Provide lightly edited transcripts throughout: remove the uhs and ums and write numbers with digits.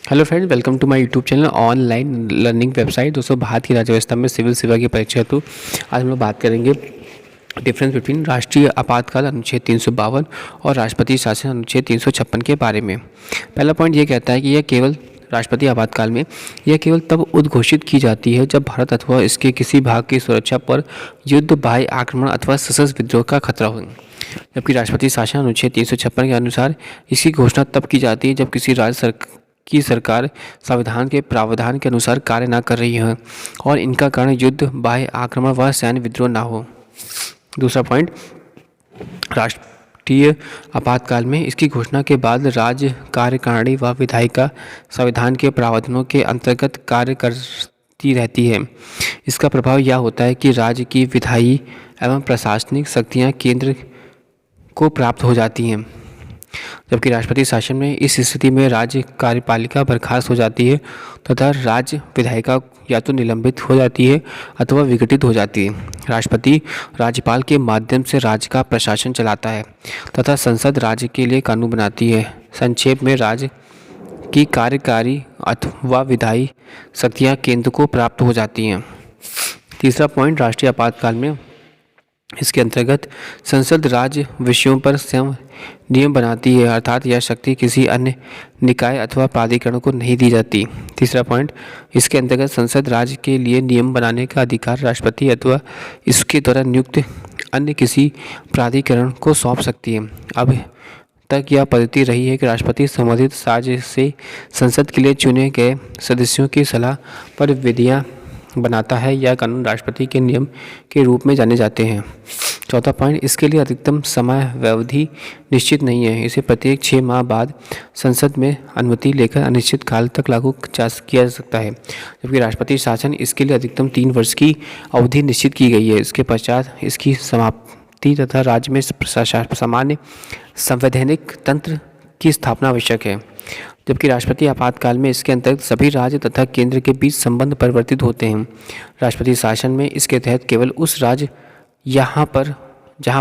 Hello friends, welcome to my YouTube channel online learning website. दोस्तों, भारत की राज्य व्यवस्था में सिविल सेवा की परीक्षा हेतु आज हम लोग बात करेंगे डिफरेंस बिटवीन राष्ट्रीय आपातकाल अनुच्छेद 352 और राष्ट्रपति शासन अनुच्छेद 356 के बारे में। पहला पॉइंट ये कहता है कि यह केवल राष्ट्रपति आपातकाल में यह केवल तब उद्घोषित की जाती है जब भारत अथवा इसके किसी भाग की सुरक्षा पर युद्ध, बाह्य आक्रमण अथवा सशस्त्र विद्रोह का खतरा हो। जबकि राष्ट्रपति शासन अनुच्छेद 356 के अनुसार इसकी घोषणा तब की जाती है जब किसी राज्य की सरकार संविधान के प्रावधान के अनुसार कार्य न कर रही है और इनका कारण युद्ध, बाह्य आक्रमण व सैन्य विद्रोह न हो। दूसरा पॉइंट, राष्ट्रीय आपातकाल में इसकी घोषणा के बाद राज्य कार्यकारिणी व विधायिका संविधान के प्रावधानों के अंतर्गत कार्य करती रहती है। इसका प्रभाव यह होता है कि राज्य की विधायी एवं प्रशासनिक शक्तियाँ केंद्र को प्राप्त हो जाती हैं। जबकि राष्ट्रपति शासन में इस स्थिति में राज्य कार्यपालिका बर्खास्त हो जाती है तथा राज्य विधायिका या तो निलंबित हो जाती है अथवा विघटित हो जाती है। राष्ट्रपति राज्यपाल के माध्यम से राज्य का प्रशासन चलाता है तथा संसद राज्य के लिए कानून बनाती है। संक्षेप में, राज्य की कार्यकारी अथवा विधायी शक्तियाँ केंद्र को प्राप्त हो जाती हैं। तीसरा पॉइंट, राष्ट्रीय आपातकाल में इसके अंतर्गत संसद राज्य विषयों पर स्वयं नियम बनाती है, अर्थात यह शक्ति किसी अन्य निकाय अथवा प्राधिकरण को नहीं दी जाती। तीसरा पॉइंट, इसके अंतर्गत संसद राज्य के लिए नियम बनाने का अधिकार राष्ट्रपति अथवा इसके द्वारा नियुक्त अन्य किसी प्राधिकरण को सौंप सकती है। अब तक यह पद्धति रही है कि राष्ट्रपति संबंधित राज्य से संसद के लिए चुने गए सदस्यों की सलाह पर विधियाँ बनाता है। यह कानून राष्ट्रपति के नियम के रूप में जाने जाते हैं। चौथा पॉइंट, इसके लिए अधिकतम समय व्यवधि निश्चित नहीं है। इसे प्रत्येक 6 माह बाद संसद में अनुमति लेकर अनिश्चित काल तक लागू किया जा सकता है। जबकि राष्ट्रपति शासन इसके लिए अधिकतम 3 वर्ष की अवधि निश्चित की गई है। इसके पश्चात इसकी समाप्ति तथा राज्य में सामान्य संवैधानिक तंत्र की स्थापना आवश्यक है। जबकि राष्ट्रपति आपातकाल में इसके अंतर्गत सभी राज्य तथा केंद्र के बीच संबंध परिवर्तित होते हैं। राष्ट्रपति शासन में इसके तहत केवल उस राज्य जहां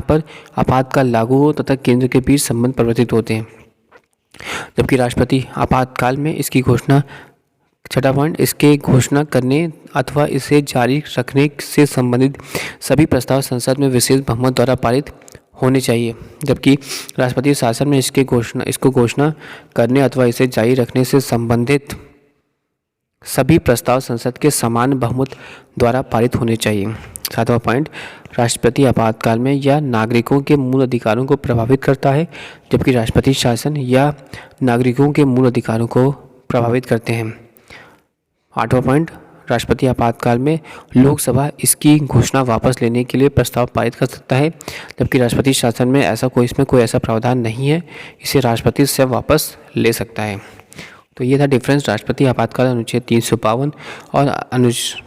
पर आपातकाल लागू हो तथा केंद्र के बीच संबंध परिवर्तित होते हैं। जबकि राष्ट्रपति आपातकाल में इसकी घोषणा छठा पॉइंट, इसके घोषणा करने अथवा इसे जारी रखने से संबंधित सभी प्रस्ताव संसद में विशेष बहुमत द्वारा पारित होने चाहिए। जबकि राष्ट्रपति शासन में इसको घोषणा करने अथवा इसे जारी रखने से संबंधित सभी प्रस्ताव संसद के समान बहुमत द्वारा पारित होने चाहिए। सातवां पॉइंट, राष्ट्रपति आपातकाल में यह नागरिकों के मूल अधिकारों को प्रभावित करता है, जबकि राष्ट्रपति शासन या नागरिकों के मूल अधिकारों को प्रभावित करते हैं। आठवां पॉइंट, राष्ट्रपति आपातकाल में लोकसभा इसकी घोषणा वापस लेने के लिए प्रस्ताव पारित कर सकता है, जबकि राष्ट्रपति शासन में इसमें कोई ऐसा प्रावधान नहीं है। इसे राष्ट्रपति स्वयं वापस ले सकता है। तो ये था डिफरेंस राष्ट्रपति आपातकाल अनुच्छेद 352 और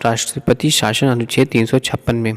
राष्ट्रपति शासन अनुच्छेद 356 में।